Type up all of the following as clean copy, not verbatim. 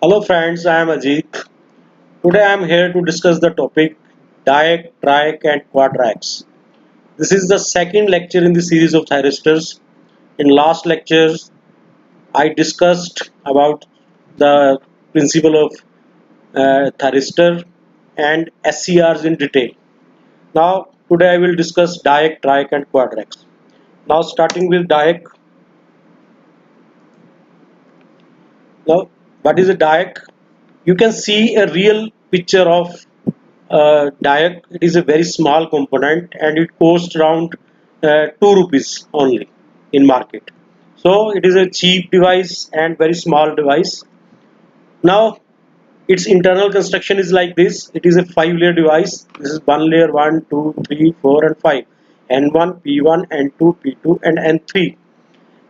Hello friends, I am Ajit. Today I am here to discuss the topic Dirac, Triac and Quadracs. This is the second lecture in the series of thyristors. In last lectures, I discussed about the principle of thyristor and SCRs in detail. Now today I will discuss Dirac, Triac and Quadracs. Now starting with Dirac. Now what is a Dirac? You can see a real picture of Dayak. It is a very small component and it costs around 2 rupees only in market. So it is a cheap device and very small device. Now its internal construction is like this. It is a 5 layer device. This is one layer, one, 2, 3, 4, and 5. N1, P1, N2, P2 and N3.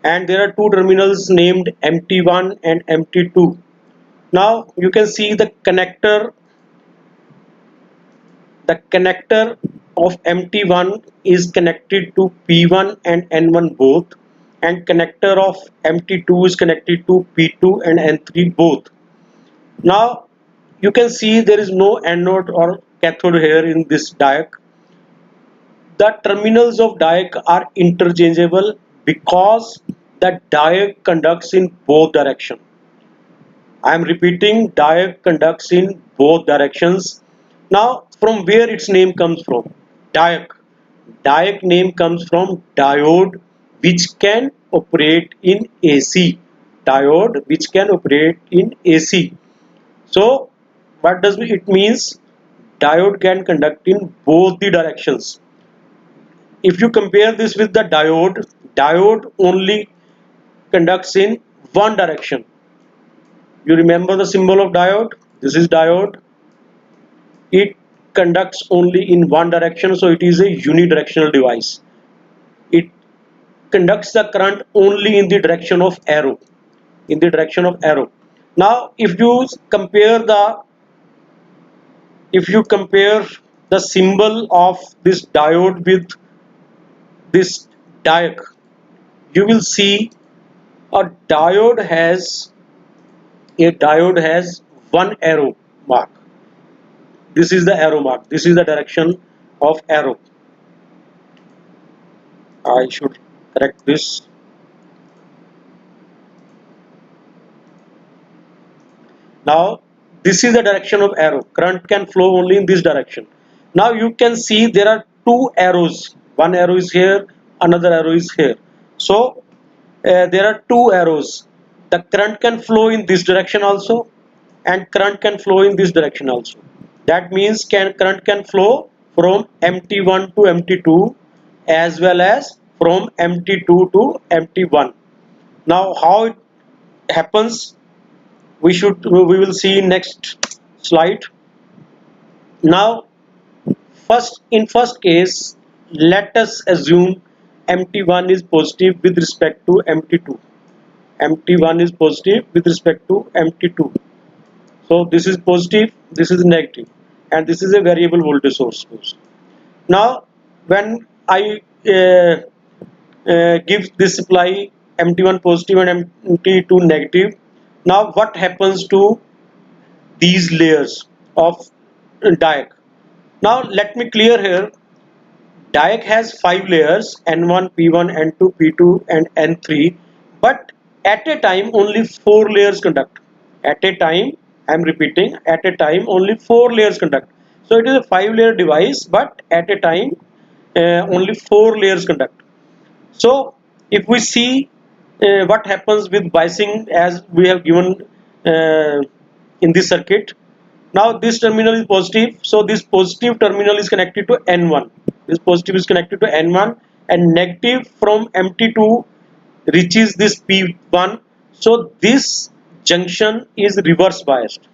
And there are two terminals named MT1 and MT2. Now you can see the connector of MT1 is connected to P1 and N1 both, and connector of MT2 is connected to P2 and N3 both. Now you can see there is no anode or cathode here in this diac. The terminals of diac are interchangeable because the diac conducts in both directions. I am repeating, diac conducts in both directions. Now, from where its name comes from? Diac. Diac name comes from diode which can operate in AC. Diode which can operate in AC. So, what does it means? Diode can conduct in both the directions. If you compare this with the diode only conducts in one direction. You remember the symbol of diode? This is diode. It conducts only in one direction, so it is a unidirectional device. It conducts the current only in the direction of arrow. In the direction of arrow. Now, if you compare the symbol of this diode with this diac, you will see a diode has one arrow mark. This is the arrow mark. This is the direction of arrow. I should correct this. Now this is the direction of arrow. Current can flow only in this direction. Now you can see there are two arrows. One arrow is here, another arrow is here. So there are two arrows. The current can flow in this direction also, and current can flow in this direction also. That means current can flow from MT1 to MT2 as well as from MT2 to MT1. Now how it happens, we will see in next slide. Now first case, let us assume MT1 is positive with respect to MT2. MT1 is positive with respect to MT2. So this is positive, this is negative, and this is a variable voltage source. Now when I give this supply MT1 positive and MT2 negative, now what happens to these layers of diac? Now let me clear here. Diac has 5 layers, N1, P1, N2, P2 and N3, but at a time only 4 layers conduct. At a time, I am repeating, at a time only 4 layers conduct. So it is a 5 layer device, but at a time only 4 layers conduct. So if we see what happens with biasing as we have given uh, in this circuit. Now this terminal is positive, so this positive terminal is connected to N1. This positive is connected to N1, and negative from MT2 reaches this P1. So this junction is reverse biased.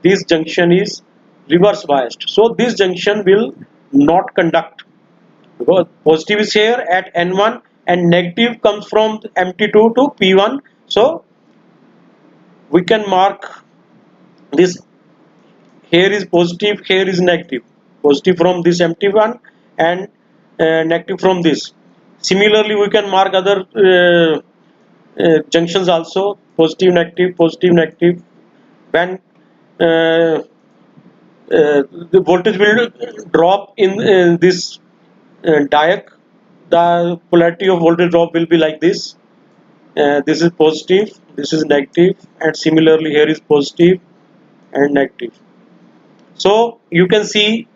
This junction is reverse biased. So this junction will not conduct, because positive is here at N1 and negative comes from MT2 to P1. So we can mark this. Here is positive, here is negative. Positive from this MT1 and negative from this. Similarly, we can mark other junctions also, positive, negative, when uh, the voltage will drop in this diac, the polarity of voltage drop will be like this. This is positive, this is negative, and similarly here is positive and negative. So you can see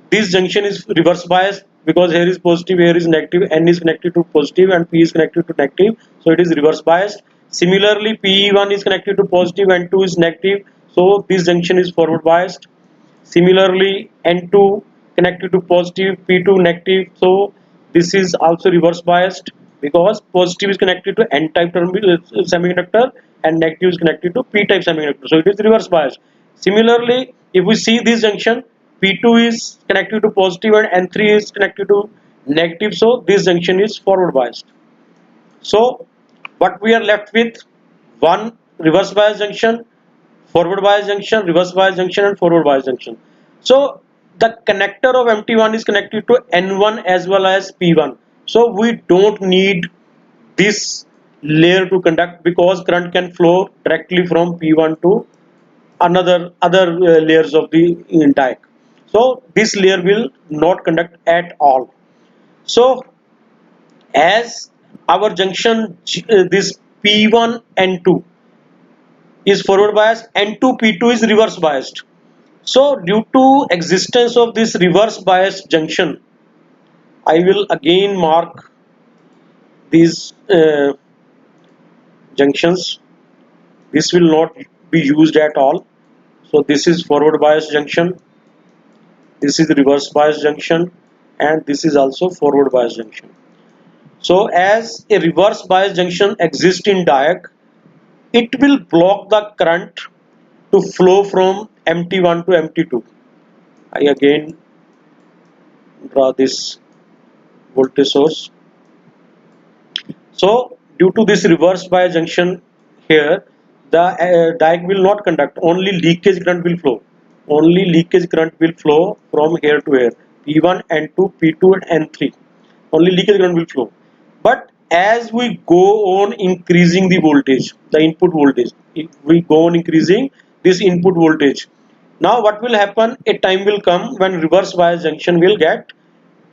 this junction is reverse biased because here is positive, here is negative, N is connected to positive and P is connected to negative, so it is reverse biased. Similarly, P1 is connected to positive and 2 is negative, so this junction is forward biased. Similarly, N2 connected to positive, P2 negative, so this is also reverse biased because positive is connected to N-type semiconductor and negative is connected to P-type semiconductor, so it is reverse biased. Similarly, if we see this junction, P2 is connected to positive and N3 is connected to negative, so this junction is forward biased. So what we are left with, one reverse bias junction, forward bias junction, reverse bias junction, and forward bias junction. So the connector of MT1 is connected to N1 as well as P1. So we don't need this layer to conduct because current can flow directly from P1 to another other layers of the diac. So this layer will not conduct at all. So as our junction this P1 and 2 is forward biased and 2 P2 is reverse biased. So due to existence of this reverse biased junction, I will again mark these junctions. This will not be used at all. So this is forward biased junction, this is reverse biased junction, and this is also forward biased junction. So as a reverse biased junction exists in diac, it will block the current to flow from MT1 to MT2. I again draw this voltage source. So due to this reverse bias junction here, the diac will not conduct, only leakage current will flow. Only leakage current will flow from here to here, P1, N2, P2 and N3. Only leakage current will flow. But as we go on increasing the voltage, the input voltage, if we go on increasing this input voltage, now what will happen, a time will come when reverse bias junction will get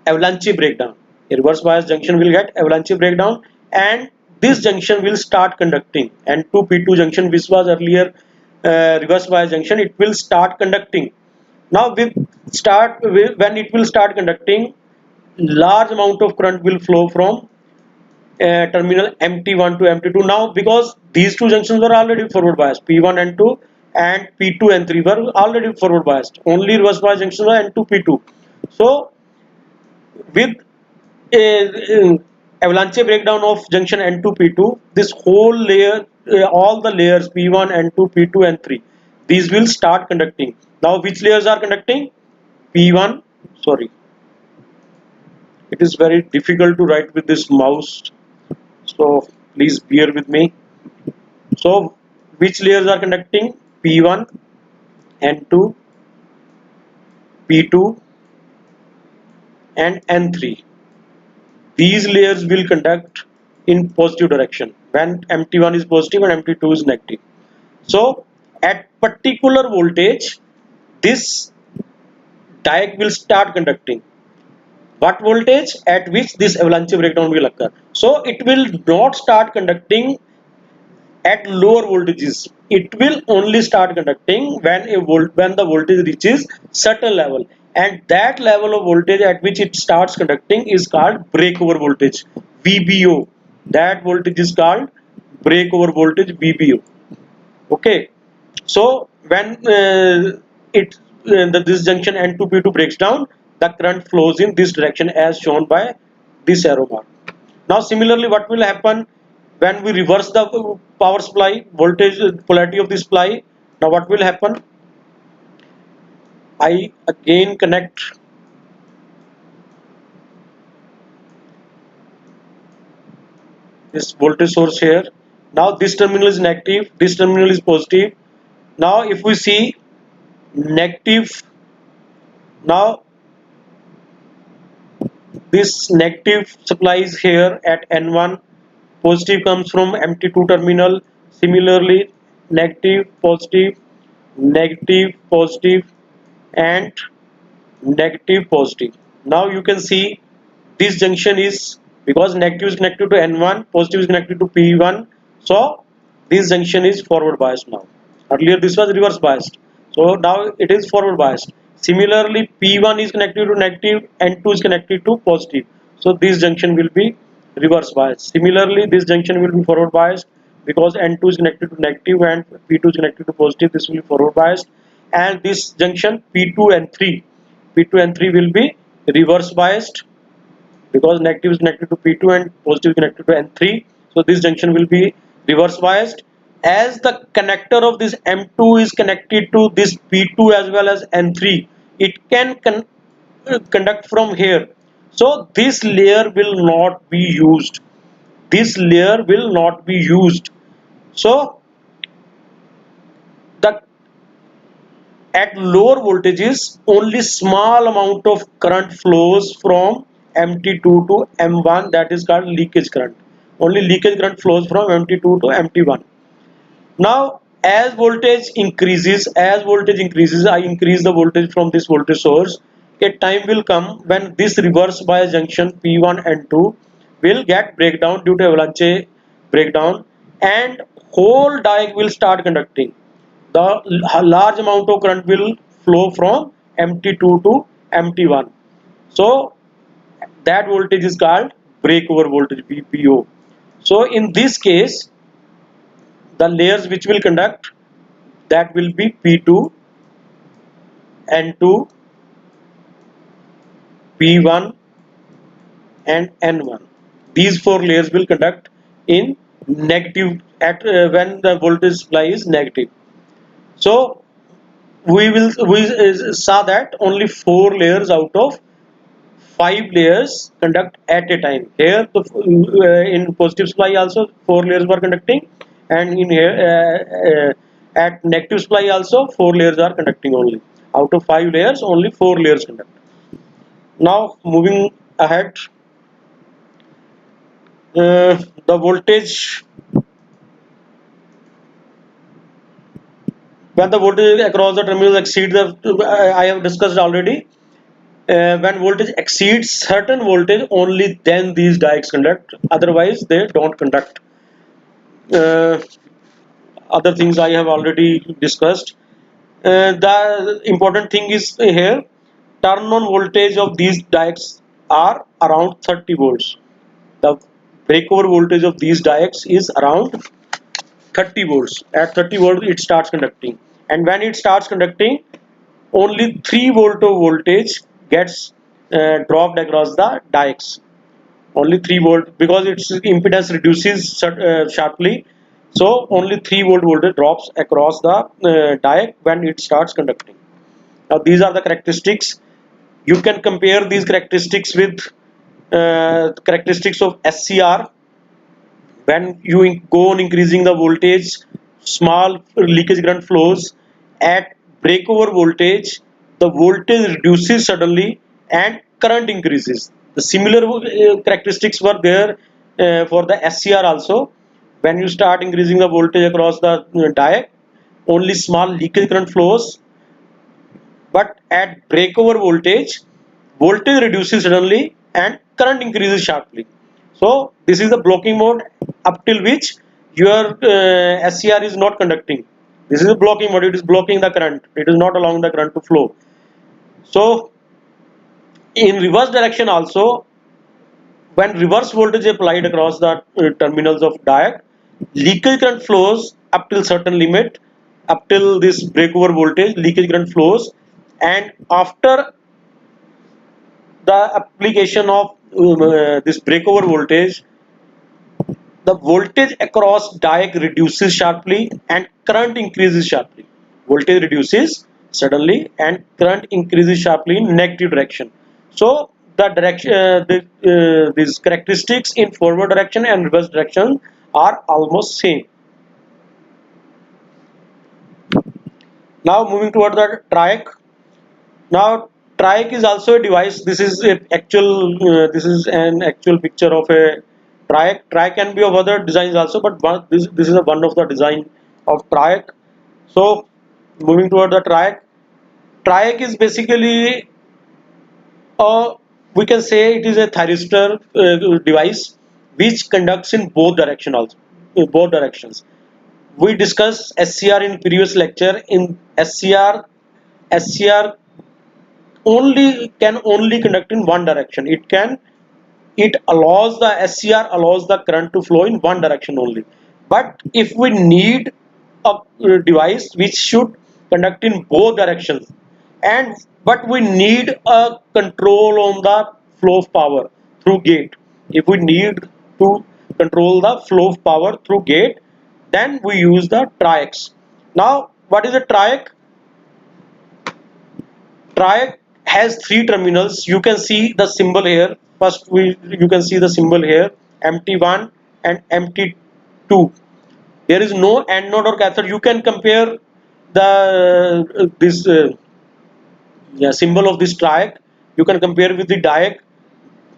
avalanche breakdown. A reverse bias junction will get avalanche breakdown and this junction will start conducting, and 2P2 junction which was earlier reverse bias junction, it will start conducting. Now when it will start conducting, large amount of current will flow from terminal MT1 to MT2. Now because these two junctions were already forward biased, P1 and 2 and P2 and 3 were already forward biased, only reverse bias junctions were N2 P2. So with a avalanche breakdown of junction N2 P2, this whole layer, all the layers P1 N2 P2 and 3, these will start conducting. Now which layers are conducting? P1, sorry, it is very difficult to write with this mouse, so please bear with me. So which layers are conducting? P1, N2, P2 and N3. These layers will conduct in positive direction when MT1 is positive and MT2 is negative. So at particular voltage, this diac will start conducting. What voltage at which this avalanche breakdown will occur? So it will not start conducting at lower voltages. It will only start conducting when the voltage reaches certain level, and that level of voltage at which it starts conducting is called breakover voltage, VBO. That voltage is called breakover voltage, VBO. Okay, so when this junction N2P2 breaks down, the current flows in this direction as shown by this arrow mark. Now similarly, what will happen when we reverse the power supply voltage polarity of the supply? Now what will happen? I again connect this voltage source here. Now this terminal is negative, this terminal is positive. Now if we see negative, now this negative supplies here at N1, positive comes from MT2 terminal, similarly negative, positive, negative, positive, and negative, positive. Now you can see this junction is, because negative is connected to N1, positive is connected to P1, so this junction is forward biased now. Earlier this was reverse biased, so now it is forward biased. Similarly, P1 is connected to negative, N2 is connected to positive, so this junction will be reverse biased. Similarly, this junction will be forward biased because N2 is connected to negative and P2 is connected to positive, this will be forward biased. And this junction P2 and 3, P2 and 3 will be reverse biased because negative is connected to P2 and positive is connected to N3, so this junction will be reverse biased. As the connector of this M2 is connected to this P2 as well as N3, it can conduct from here, so this layer will not be used, this layer will not be used. So the at lower voltages only small amount of current flows from MT2 to M1, that is called leakage current. Only leakage current flows from MT2 to MT1. Now as voltage increases, I increase the voltage from this voltage source. A time will come when this reverse bias junction P1 and 2 will get breakdown due to avalanche breakdown, and whole diode will start conducting. The large amount of current will flow from MT2 to MT1. So that voltage is called breakover voltage, BPO. So in this case, the layers which will conduct, that will be P2, N2, P1 and N1. These four layers will conduct in negative at when the voltage supply is negative. So we saw that only four layers out of five layers conduct at a time. Here in positive supply also four layers were conducting, and in here at negative supply also four layers are conducting only. Out of five layers, only four layers conduct. Now moving ahead, the voltage, when the voltage across the terminals exceeds the, I have discussed already. When voltage exceeds certain voltage, only then these diodes conduct. Otherwise, they don't conduct. Uh, Other things I have already discussed. The important thing is here, turn on voltage of these diodes are around 30 volts. The breakover voltage of these diodes is around 30 volts. At 30 volts it starts conducting, and when it starts conducting, only 3 volt of voltage gets dropped across the diodes. Only 3 volt, because its impedance reduces sharply, so only 3 volt voltage drops across the diode when it starts conducting. Now these are the characteristics. You can compare these characteristics with characteristics of SCR. When you go on increasing the voltage, small leakage current flows. At breakover voltage, the voltage reduces suddenly and current increases. The similar characteristics were there for the SCR also. When you start increasing the voltage across the diode, only small leakage current flows, but at breakover voltage, voltage reduces suddenly and current increases sharply. So this is the blocking mode up till which your SCR is not conducting. This is a blocking mode, it is blocking the current, it is not allowing the current to flow. So in reverse direction also, when reverse voltage applied across the terminals of diode, leakage current flows up till certain limit, up till this breakover voltage leakage current flows, and after the application of this breakover voltage, the voltage across diode reduces sharply and current increases sharply. Voltage reduces suddenly and current increases sharply in negative direction. So the direction, these characteristics in forward direction and reverse direction are almost same. Now moving toward the triac. Now triac is also a device. This is a actual. This is an actual picture of a triac. Triac can be of other designs also, but this is a one of the design of triac. So Moving toward the triac. Triac is basically a, we can say it is a thyristor device which conducts in both direction also, in both directions. We discussed SCR in previous lecture. In SCR only conduct in one direction. It allows the SCR allows the current to flow in one direction only. But if we need a device which should conduct in both directions, and but we need a control on the flow of power through gate. If we need to control the flow of power through gate, then we use the triacs. Now, what is a triac? Triac has three terminals. You can see the symbol here. First, you can see the symbol here, MT1 and MT2. There is no anode or cathode. You can compare the this yeah, symbol of this triac. You can compare with the diac.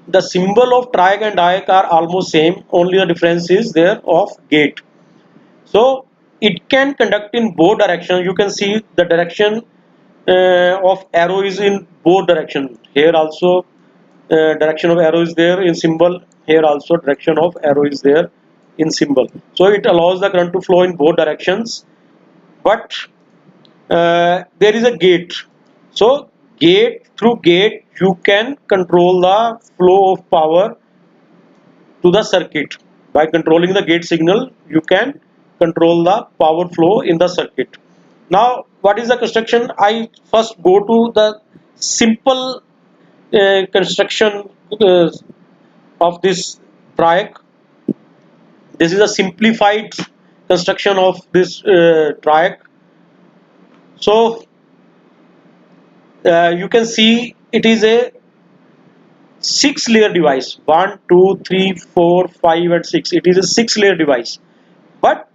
The symbol of triac and diac are almost same. Only the difference is there of gate. So it can conduct in both directions. You can see the direction of arrow is in both direction. Here also direction of arrow is there in symbol. Here also direction of arrow is there in symbol. So it allows the current to flow in both directions. But there is a gate. So through gate you can control the flow of power to the circuit. By controlling the gate signal, you can control the power flow in the circuit. Now, what is the construction? I first go to the simple construction of this triac. This is a simplified construction of this triac. So, you can see it is a six layer device. 1, 2, 3, 4, 5, and 6. It is a six-layer device. But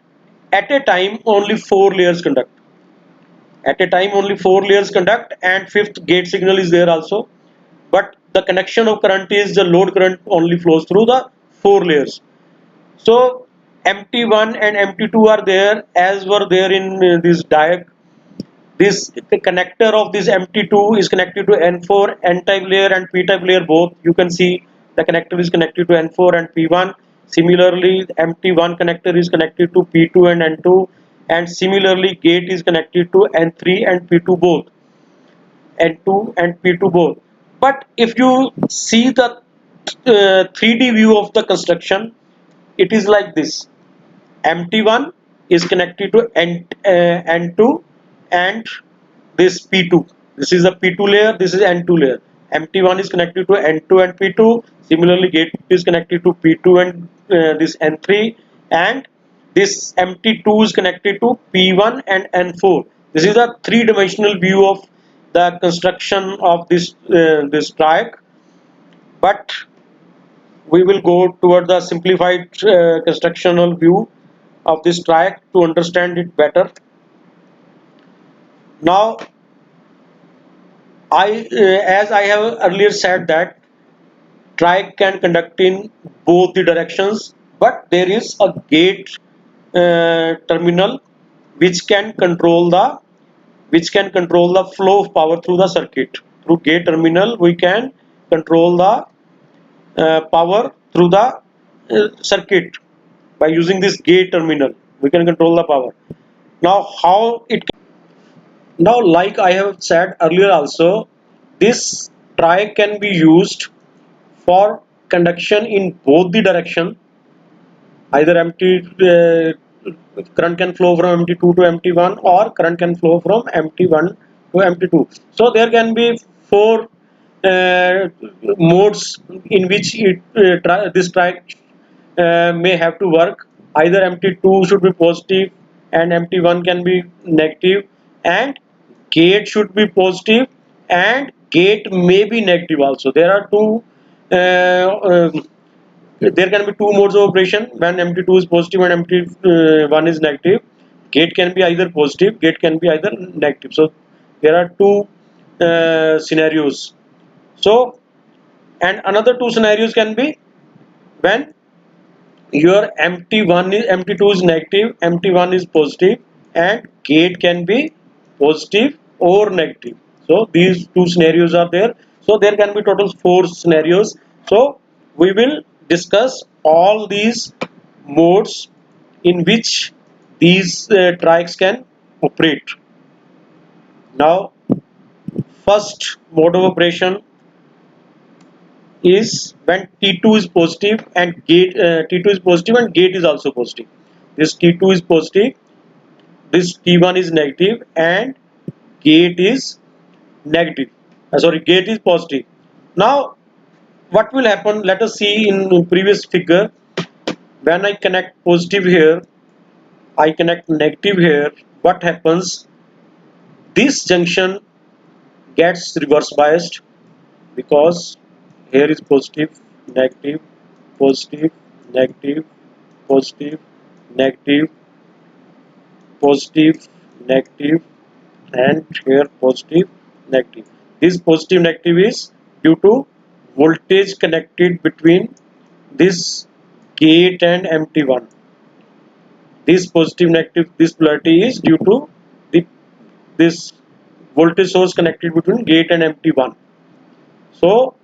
at a time only four layers conduct. At a time only four layers conduct, and fifth gate signal is there also. But the connection of current is the load current only flows through the four layers. So MT1 and MT2 are there as were there in this diagram. This connector of this MT2 is connected to N4, N-type layer and P-type layer both. You can see the connector is connected to N4 and P1. Similarly, MT1 connector is connected to P2 and N2, and similarly gate is connected to N3 and P2 both. N2 and P2 both. But if you see the 3D view of the construction, it is like this. MT1 is connected to N2 and this P2. This is the P2 layer, this is N2 layer. MT1 is connected to N2 and P2. Similarly, gate is connected to P2 and this N3, and this MT2 is connected to P1 and N4. This is a three-dimensional view of the construction of this triac. But we will go toward the simplified constructional view of this triac to understand it better. Now, as I have earlier said that triac can conduct in both the directions, but there is a gate terminal which can control the flow of power through the circuit. Through gate terminal, we can control the power through the circuit by using this gate terminal. We can control the power. Now, how it now, like I have said earlier also, this triac can be used for conduction in both the direction. Either current can flow from MT2 to MT1, or current can flow from MT1 to MT2. So there can be four modes in which this triac may have to work. Either MT2 should be positive and MT1 can be negative, and gate should be positive and gate may be negative also. There are there can be two modes of operation when MT2 is positive and MT1 is negative. Gate can be either positive, gate can be either negative. So there are two scenarios. So, and another two scenarios can be when your MT2 is negative, MT1 is positive, and gate can be positive or negative. So these two scenarios are there. So there can be total 4 scenarios. So we will discuss all these modes in which these trikes can operate. Now, first mode of operation is when T2 is positive and gate T2 is positive and gate is also positive. This T2 is positive, this T1 is negative, and gate is negative. Gate is positive. Now, what will happen? Let us see in previous figure. When I connect positive here, I connect negative here. What happens? This junction gets reverse biased because here is positive, negative, positive, negative, positive, negative, positive, negative, and here positive, negative. This positive negative is due to voltage connected between this gate and MT1. This positive negative, this polarity is due to the this voltage source connected between gate and MT1. So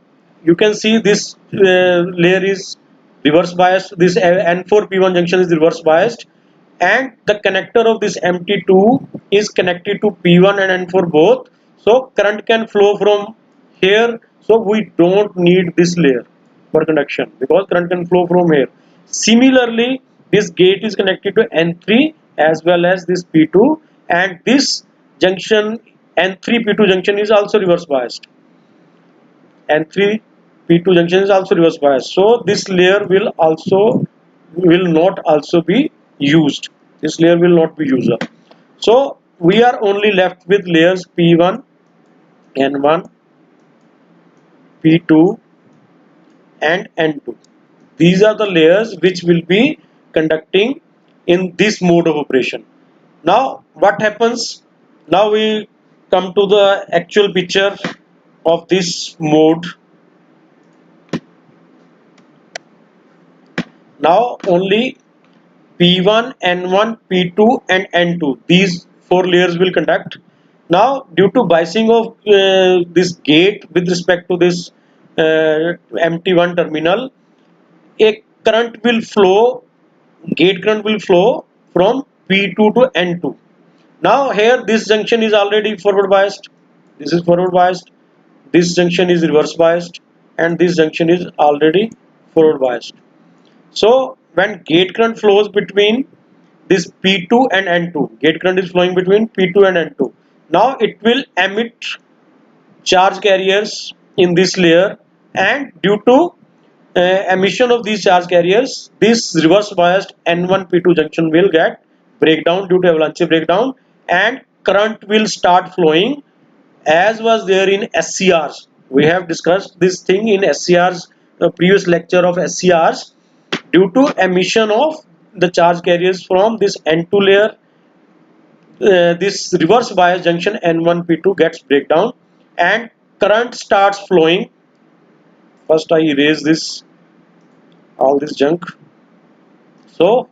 you can see this layer is reverse biased. This N4P1 junction is reverse biased, and the connector of this MT2 is connected to P1 and N4 both. So current can flow from here. So we don't need this layer for conduction because current can flow from here. Similarly, this gate is connected to N3 as well as this P2, and this junction N3 P2 junction is also reverse biased. N3 P2 junction is also reverse biased. So this layer will not also be used. This layer will not be used. So we are only left with layers P1, N1, P2, and N2. These are the layers which will be conducting in this mode of operation. Now what happens? Now we come to the actual picture of this mode. Now only P1, N1, P2 and N2. These 4 layers will conduct. Now due to biasing of this gate with respect to this MT1 terminal, a current will flow, gate current will flow from P2 to N2. Now here this junction is already forward biased. This is forward biased. This junction is reverse biased, and this junction is already forward biased. So when gate current flows between this P2 and N2, gate current is flowing between P2 and N2. Now it will emit charge carriers in this layer, and due to emission of these charge carriers, this reverse biased N1 P2 junction will get breakdown due to avalanche breakdown, and current will start flowing as was there in SCRs. We have discussed this thing in SCRs, the previous lecture of SCRs. Due to emission of the charge carriers from this N2 layer, this reverse bias junction N1 P2 gets breakdown and current starts flowing. First I erase this, all this junk. So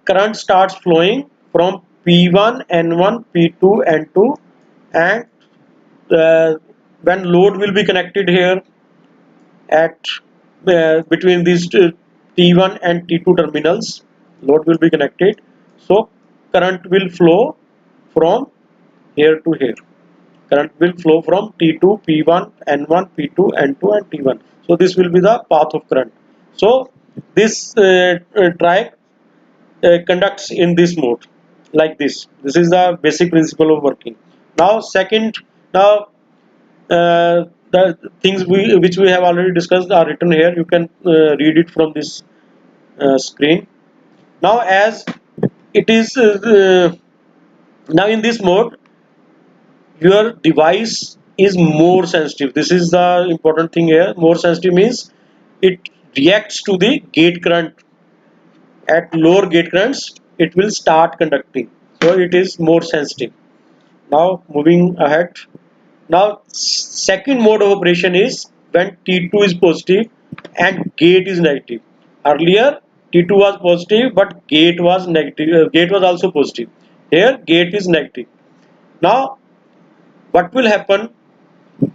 current starts flowing from P1, N1, P2, N2, and when load will be connected here at between these T1 and T2 terminals, load will be connected. So current will flow from here to here. Current will flow from T2, P1, N1, P2, N2 and T1. So this will be the path of current. So this trike conducts in this mode like this. This is the basic principle of working. Now the things which we have already discussed are written here. You can read it from this screen. Now as it is now in this mode, your device is more sensitive. This is the important thing here. More sensitive means it reacts to the gate current. At lower gate currents it will start conducting, so it is more sensitive. Now moving ahead, now second mode of operation is when T2 is positive and gate is negative. Earlier T2 was positive, but gate was negative. Gate was also positive. Here, gate is negative. Now, what will happen?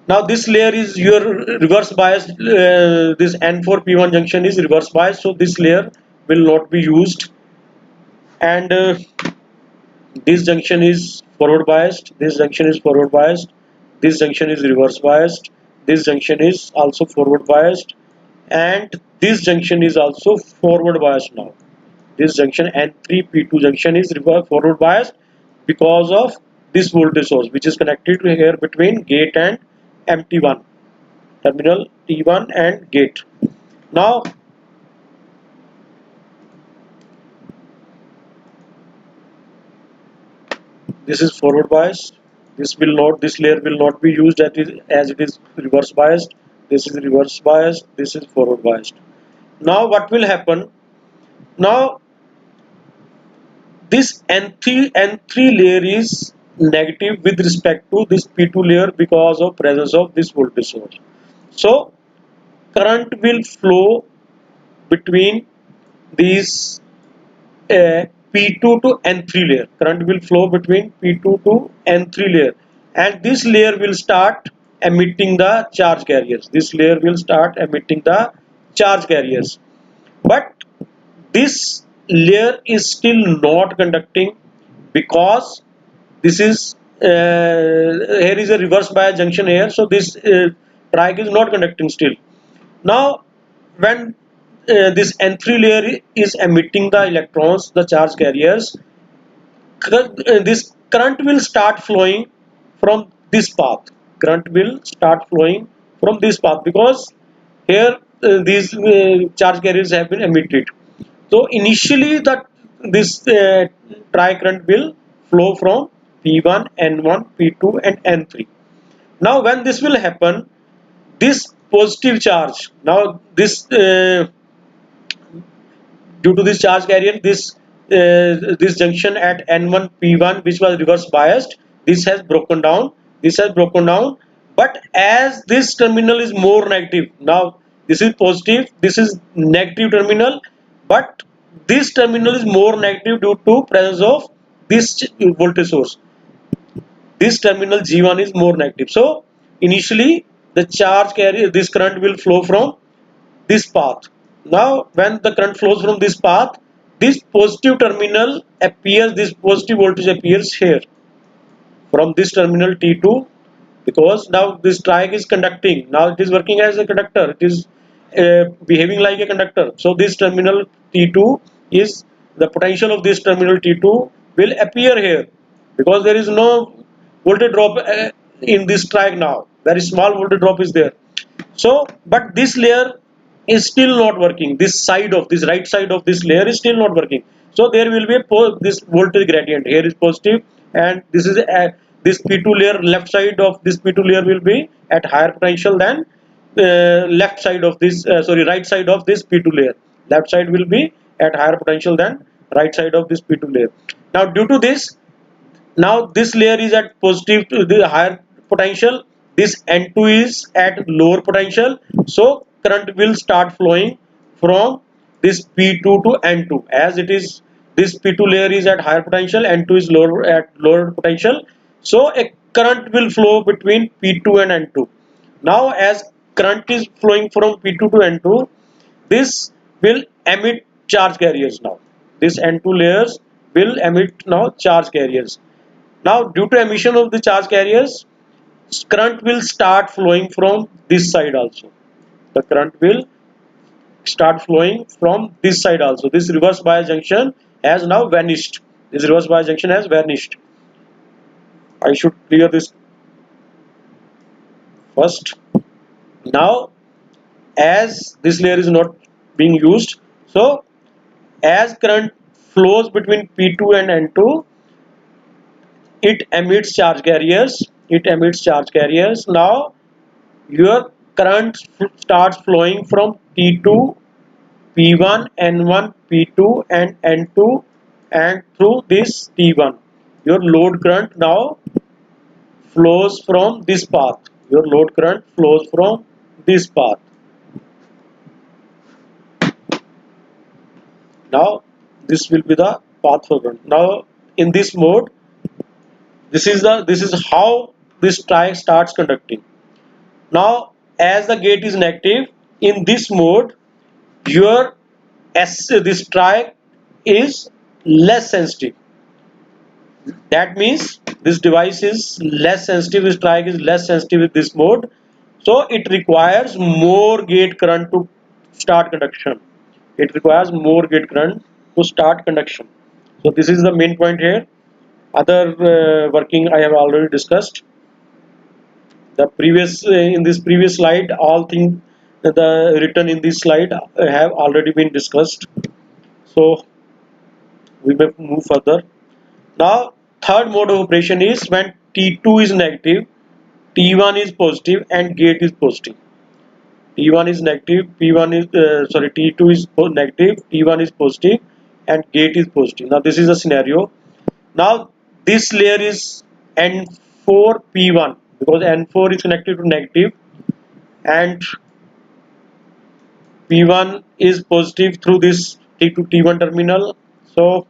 Now, this layer is your reverse bias. This N4P1 junction is reverse bias, so this layer will not be used. And this junction is forward biased. This junction is forward biased. This junction is reverse biased. This junction is also forward biased, and this junction is also forward biased now. This junction N3P2 junction is forward biased because of this voltage source, which is connected to here between gate and MT1 terminal T1 and gate. Now this is forward biased. This layer will not be used as it is reverse biased. This is reverse biased. This is forward biased. Now what will happen? Now this N3 layer is negative with respect to this P2 layer because of presence of this voltage source. So current will flow between these P2 to N3 layer. Current will flow between P2 to N3 layer, and this layer will start emitting the charge carriers. This layer will start emitting the charge carriers, but this layer is still not conducting because this is here is a reverse bias junction here, so this triac is not conducting still. Now when this N3 layer is emitting the electrons, the charge carriers, this current will start flowing from this path. Current will start flowing from this path because here these charge carriers have been emitted. So initially this triac current will flow from P1, N1, P2 and N3. Now when this will happen, this positive charge, now this due to this charge carrier, this junction at N1 P1 which was reverse biased, this has broken down. But as this terminal is more negative, now this is positive, this is negative terminal, but this terminal is more negative due to presence of this voltage source. This terminal G1 is more negative, so initially the charge carrier, this current will flow from this path. Now when the current flows from this path, this positive terminal appears, this positive voltage appears here from this terminal T2, because now this triac is conducting. Now it is working as a conductor, it is behaving like a conductor. So this terminal T2 is, the potential of this terminal T2 will appear here because there is no voltage drop in this triac now. Very small voltage drop is there. So but this layer is still not working. This right side of this layer is still not working. So there will be this voltage gradient. Here is positive, and this is this P2 layer, left side of this P2 layer will be at higher potential than left side of this right side of this P2 layer. Left side will be at higher potential than right side of this P2 layer. Now due to this, now this layer is at positive to the higher potential, this N2 is at lower potential, so current will start flowing from this P2 to N2. As it is, this P2 layer is at higher potential, N2 is lower potential, so a current will flow between P2 and N2. Now as current is flowing from P2 to N2, this will emit charge carriers. Now this N2 layers will emit now charge carriers. Now due to emission of the charge carriers, current will start flowing from this side also. The current will start flowing from this side also. This reverse bias junction has now vanished. This reverse bias junction has vanished. I should clear this first. Now as this layer is not being used, so as current flows between P2 and N2, it emits charge carriers. Now your current starts flowing from T2, P1, N1, P2 and N2 and through this T1. Your load current now flows from this path. Your load current flows from this path. Now this will be the path for current. Now in this mode, this is how this triac starts conducting. Now as the gate is negative, in this mode your this triac is less sensitive. That means this device is less sensitive, this triac is less sensitive with this mode, so it requires more gate current to start conduction. It requires more gate current to start conduction. So this is the main point here. Other working I have already discussed. The previous in this previous slide, all things the written in this slide have already been discussed. So we may move further. Now third mode of operation is when T2 is negative, T1 is positive and gate is positive. T1 is negative, P1 is T2 is negative, T1 is positive and gate is positive. Now this is a scenario. Now this layer is N4 P1 because N4 is connected to negative and P1 is positive through this T2 T1 terminal. So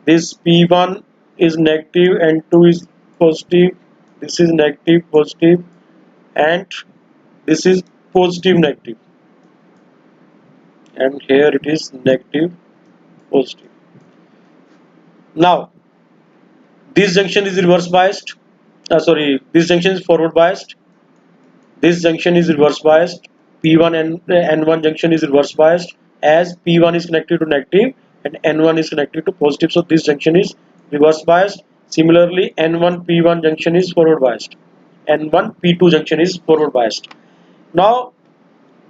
this P1 is negative and 2 is positive. This is negative positive and this is positive negative, and here it is negative positive. Now this junction is reverse biased. This junction is forward biased. This junction is reverse biased. P1 and N1 junction is reverse biased as P1 is connected to negative and N1 is connected to positive. So this junction is reverse biased. Similarly, N1 P1 junction is forward biased. N1 P2 junction is forward biased. Now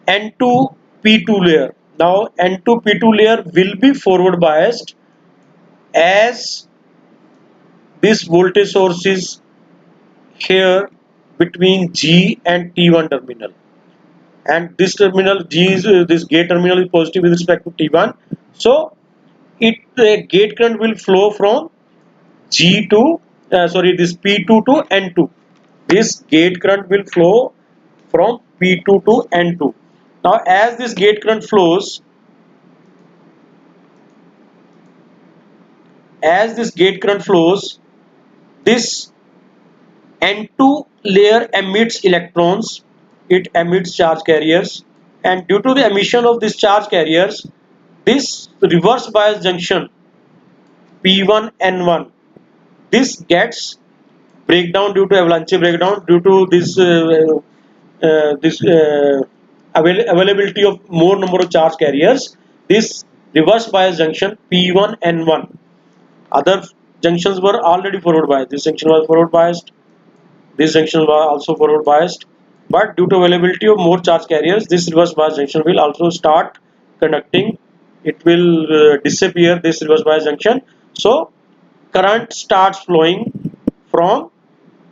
N2 P2 layer. Now N2 P2 layer will be forward biased as this voltage source is here between G and T1 terminal, and this terminal G is this gate terminal is positive with respect to T1, so gate current will flow from G to this P2 to N2. This gate current will flow from P2 to N2. Now as this gate current flows, this N2 layer emits electrons, it emits charge carriers, and due to the emission of these charge carriers, this reverse bias junction P1 N1, this gets breakdown due to avalanche breakdown due to this availability of more number of charge carriers. This reverse bias junction P1 N1, other junctions were already forward biased. This junction was forward biased. This junction was also forward biased, but due to availability of more charge carriers, this reverse bias junction will also start conducting. It will disappear this reverse bias junction. So current starts flowing from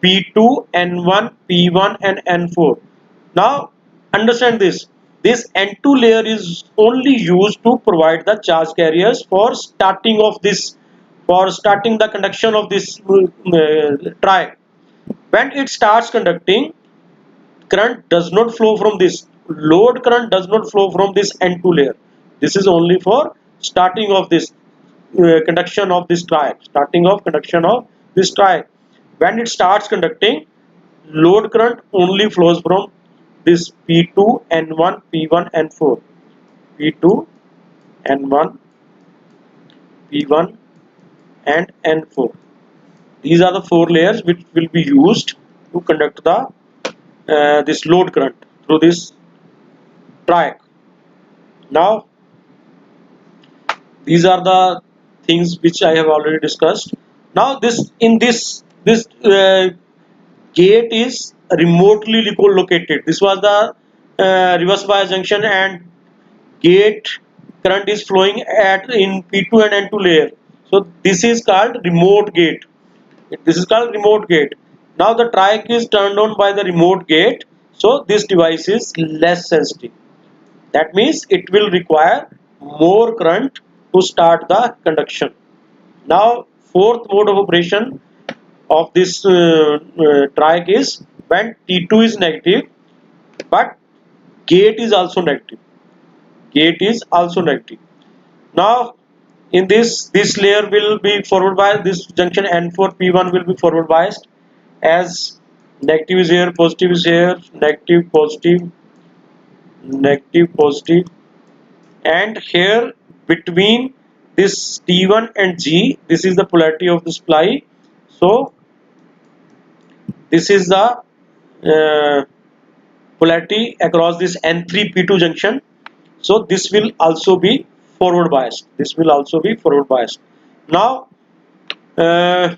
P2, N1, P1 and N4. Now understand this. This N2 layer is only used to provide the charge carriers for starting the conduction of this triac. When it starts conducting, current does not flow from this. Load current does not flow from this N2 layer. This is only for starting of this conduction of this triac. When it starts conducting, load current only flows from this P2, N1, P1, N4. P2, N1, P1 and N4. These are the four layers which will be used to conduct the this load current through this triac. Now these are the things which I have already discussed. Now this gate is remotely located. This was the reverse bias junction, and gate current is flowing at in P2 and N2 layer. So this is called remote gate. This is called remote gate. Now the triac is turned on by the remote gate, so this device is less sensitive. That means it will require more current to start the conduction. Now fourth mode of operation of this triac is when T2 is negative but gate is also negative. Now in this layer will be forward biased. This junction N4 P1 will be forward biased, as negative is here, positive is here, negative, positive, negative, positive, and here between this T1 and G, this is the polarity of the supply. So this is the polarity across this N3 P2 junction. So this will also be forward biased. This will also be forward biased. Now this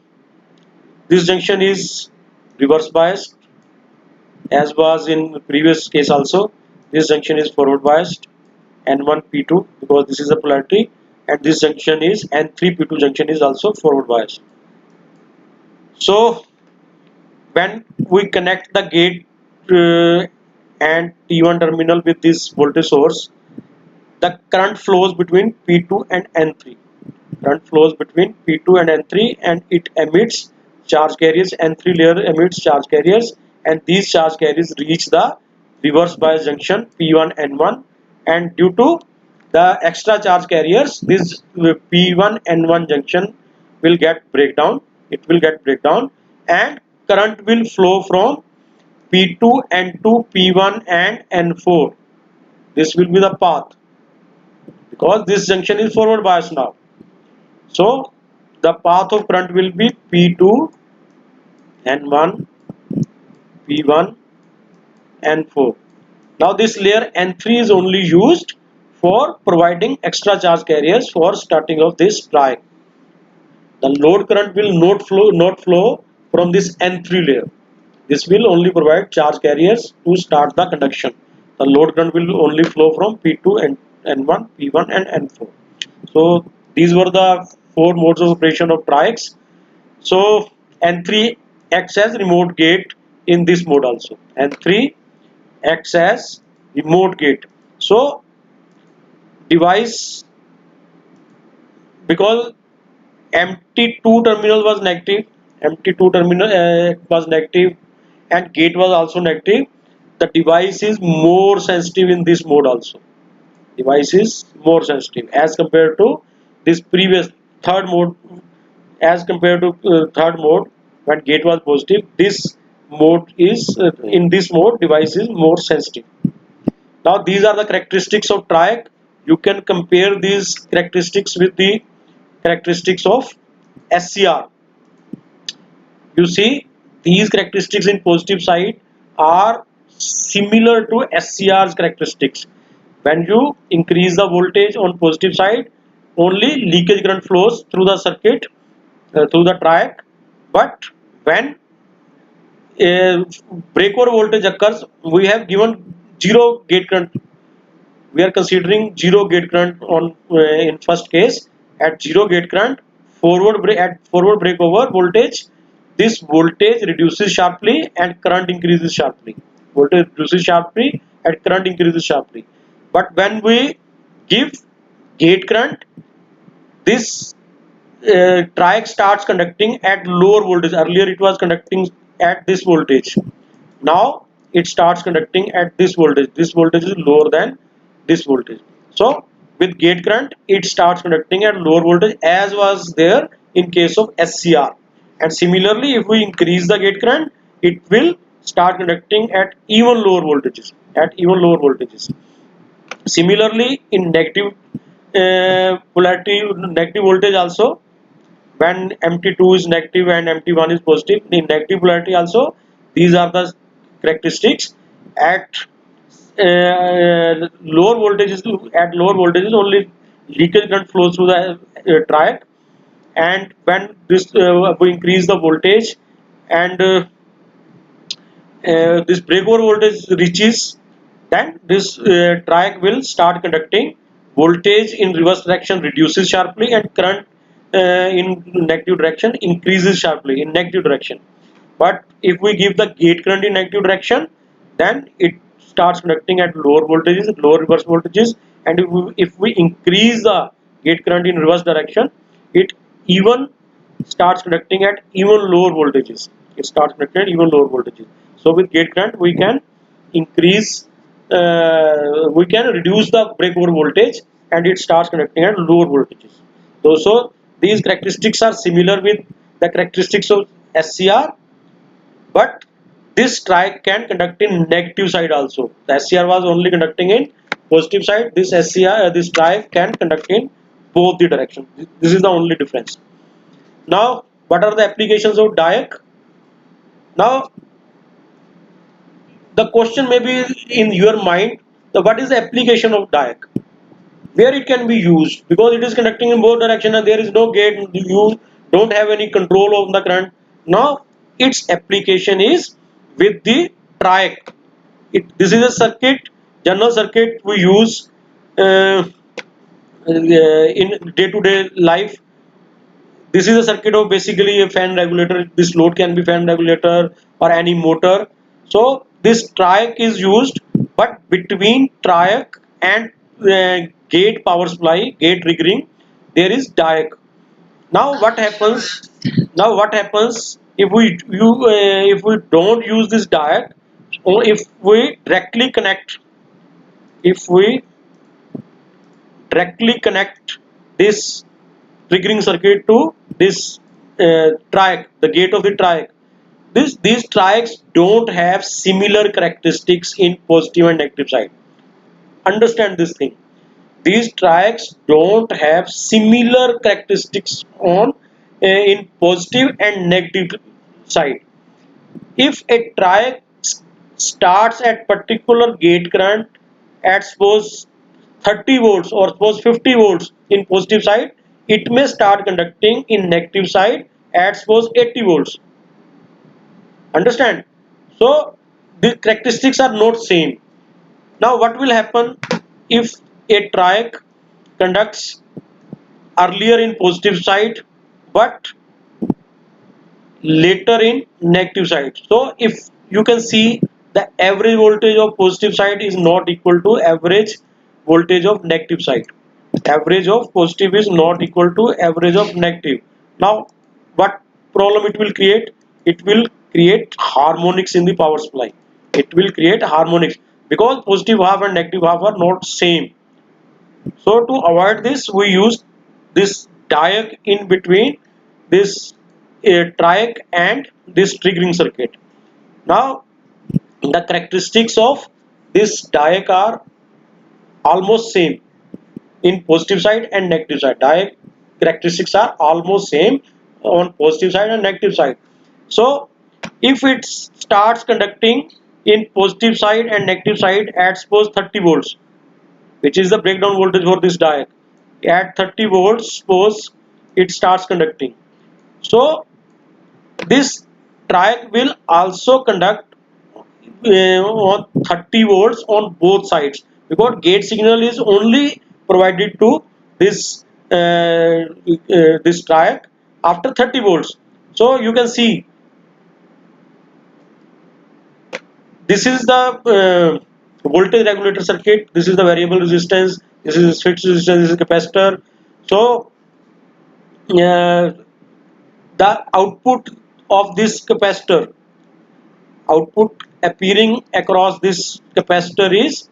junction is reverse biased, as was in the previous case also. This junction is forward biased, N1 P2, because this is the polarity, and this junction is N3 P2 junction is also forward biased. So when we connect the gate and T1 terminal with this voltage source, the current flows between P2 and N3. Current flows between P2 and N3, and it emits charge carriers. N3 layer emits charge carriers, and these charge carriers reach the reverse bias junction P1 N1, and due to the extra charge carriers, this P1 N1 junction will get breakdown. It will get breakdown, and current will flow from P2 N2 P1 and N4. This will be the path, because this junction is forward bias now. So the path of current will be P2 N1 P1 N4. Now this layer N3 is only used for providing extra charge carriers for starting of this triac. The load current will not flow from this N3 layer. This will only provide charge carriers to start the conduction. The load current will only flow from P2 and N1, P1 and N4. So these were the four modes of operation of triacs. So N3 acts as remote gate in this mode also. N3 acts as remote gate. So device, because MT2 terminal was negative, MT2 terminal was negative, and gate was also negative, the device is more sensitive in this mode also. Device is more sensitive as compared to this previous third mode. As compared to third mode, when gate was positive, this mode is in this mode device is more sensitive. Now these are the characteristics of triac. You can compare these characteristics with the characteristics of SCR. You see, these characteristics in positive side are similar to SCR's characteristics. When you increase the voltage on positive side, only leakage current flows through the circuit, through the triac. But when a breakover voltage occurs, we have given zero gate current. We are considering zero gate current on in first case. At zero gate current, at forward breakover voltage, this voltage reduces sharply and current increases sharply. Voltage reduces sharply and current increases sharply. But when we give gate current, this triac starts conducting at lower voltage. Earlier it was conducting at this voltage. Now it starts conducting at this voltage. This voltage is lower than this voltage. So with gate current, it starts conducting at lower voltage, as was there in case of SCR. And similarly, if we increase the gate current, it will start conducting at even lower voltages. Similarly, in negative polarity, negative voltage also, when MT2 is negative and MT1 is positive, in negative polarity also, these are the characteristics. At lower voltages, only leakage current flows through the triac, and when this we increase the voltage and this breakover voltage reaches, then this triac will start conducting. Voltage in reverse direction reduces sharply, and current in negative direction increases sharply in negative direction. But if we give the gate current in negative direction, then it starts conducting at lower voltages, lower reverse voltages, and if we increase the gate current in reverse direction, it even starts conducting at even lower voltages. So with gate current, we can increase, we can reduce the breakover voltage and it starts conducting at lower voltages. So these characteristics are similar with the characteristics of SCR, but this triac can conduct in negative side also. The SCR was only conducting in positive side. This SCR, this triac can conduct in both the directions. This is the only difference. Now, what are the applications of DIAC? Now, the question may be in your mind, what is the application of DIAC? Where it can be used, because it is conducting in both directions and there is no gate, you don't have any control of the current. Now its application is with the triac. This is a circuit, general circuit we use in day-to-day life. This is a circuit of basically a fan regulator. This load can be fan regulator or any motor. So this triac is used, but between triac and gate power supply, gate triggering, there is diac. Now what happens? Now what happens if we don't use this diac, or if we directly connect, if we directly connect this triggering circuit to this triac, the gate of the triac. These triacs don't have similar characteristics in positive and negative side. Understand this thing. These triacs don't have similar characteristics on in positive and negative side. If a triac starts at particular gate current at suppose 30 volts or suppose 50 volts in positive side, it may start conducting in negative side at suppose 80 volts. Understand? So the characteristics are not same. Now what will happen if a triac conducts earlier in positive side but later in negative side? So if you can see, the average voltage of positive side is not equal to average voltage of negative side. Average of positive is not equal to average of negative. Now what problem it will create? It will create harmonics in the power supply. It will create harmonics because positive half and negative half are not same. So to avoid this, we use this diac in between this triac and this triggering circuit. Now the characteristics of this diac are almost same in positive side and negative side. Diac characteristics are almost same on positive side and negative side. So if it starts conducting in positive side and negative side at suppose 30 volts, which is the breakdown voltage for this diac, at 30 volts suppose it starts conducting. So this triac will also conduct on 30 volts on both sides, because gate signal is only provided to this this triac after 30 volts. So you can see this is the voltage regulator circuit. This is the variable resistance. This is fixed resistance. This is capacitor. So the output of this capacitor, output appearing across this capacitor is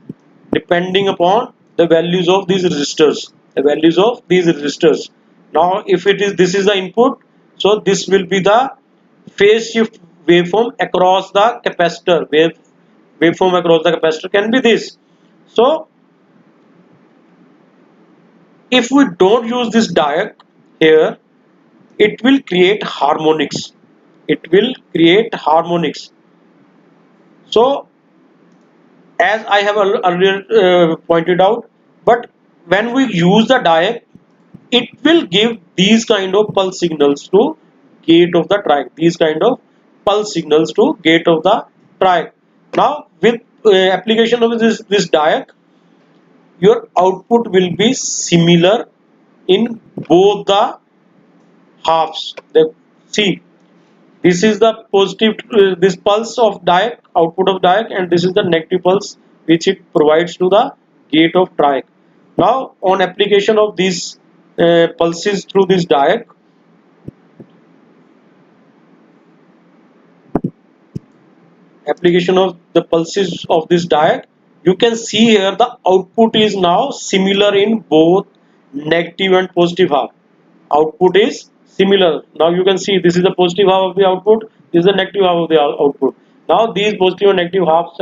depending upon the values of these resistors. The values of these resistors. Now, if it is this is the input, so this will be the phase shift waveform across the capacitor. Waveform across the capacitor can be this. So if we don't use this diac here, it will create harmonics. It will create harmonics. So as I have earlier pointed out, but when we use the diac, it will give these kind of pulse signals to gate of the triac. These kind of pulse signals to gate of the triac. Now with application of this diac, your output will be similar in both the halves. See, this is the positive this pulse of diac, output of diac, and this is the negative pulse which it provides to the gate of triac. Now on application of these pulses through this diac, application of the pulses of this diac, you can see here the output is now similar in both negative and positive half. Output is similar. Now you can see this is the positive half of the output, this is the negative half of the output. Now these positive and negative halves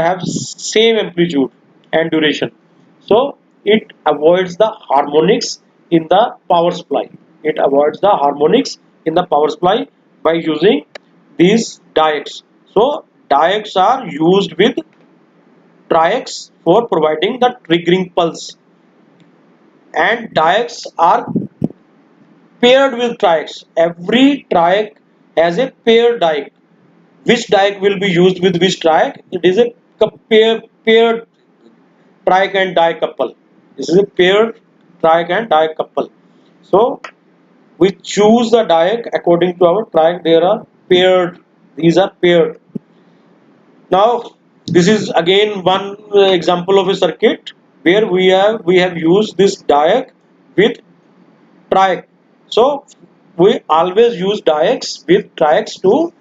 have same amplitude and duration. So it avoids the harmonics in the power supply. It avoids the harmonics in the power supply by using these diodes. So diodes are used with triacs for providing the triggering pulse, and diodes are paired with triacs. Every triac has a paired diac. Which diac will be used with which triac? It is a paired triac and diac couple. This is a paired triac and diac couple. So we choose the diac according to our triac. There are paired. These are paired. Now this is again one example of a circuit where we have used this diac with triac. So we always use diodes with triacs to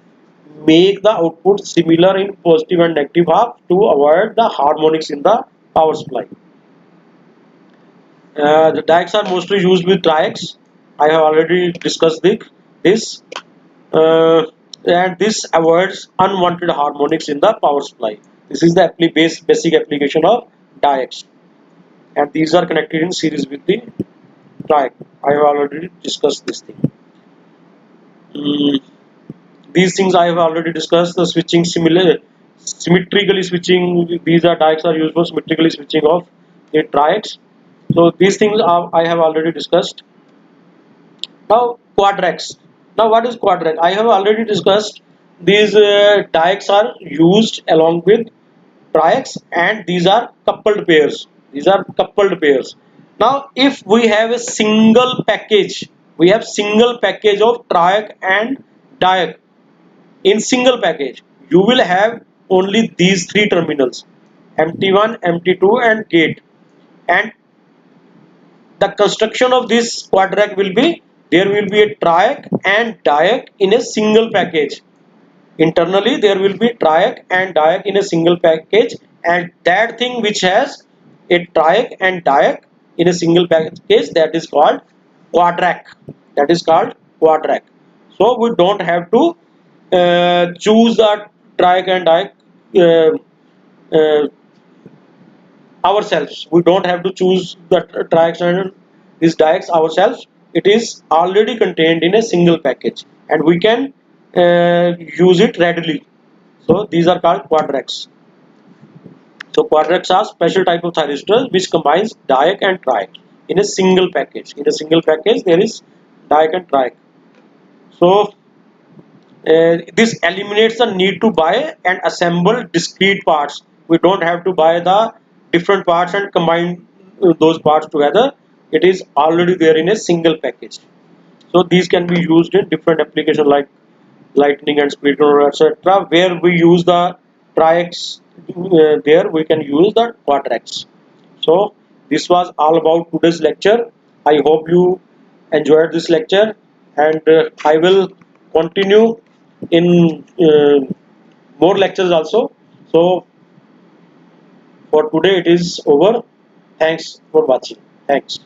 make the output similar in positive and negative half to avoid the harmonics in the power supply. The diodes are mostly used with triacs. I have already discussed this, uh, and this avoids unwanted harmonics in the power supply. This is the basic application of diodes, and these are connected in series with the triac. I have already discussed this thing. Mm, these things I have already discussed. The switching symmetrically switching. These are diodes are used for symmetrically switching of the triacs. So these things I have already discussed. Now quadracs. Now what is quadrac? I have already discussed. These diodes are used along with triacs, and these are coupled pairs. These are coupled pairs. Now if we have a single package, we have single package of triac and dioc. In single package you will have only these three terminals, MT1, MT2 and gate, and the construction of this quadrac will be there will be a triac and dioc in a single package. Internally there will be triac and dioc in a single package, and that thing which has a triac and dioc in a single package, that is called quadrac. That is called quadrac. So we don't have to choose the triac and dioc uh, uh, ourselves. We don't have to choose the triacs and these diocs ourselves. It is already contained in a single package, and we can use it readily. So these are called quadracs. So quadracs are special type of thyristors which combines dioc and triac in a single package. In a single package there is dioc and triac. So this eliminates the need to buy and assemble discrete parts. We don't have to buy the different parts and combine those parts together. It is already there in a single package. So these can be used in different applications like lightning and speed control, etc. Where we use the triacs, there we can use the quadracs. So this was all about today's lecture. I hope you enjoyed this lecture, and I will continue in more lectures also. So for today it is over. Thanks for watching. Thanks.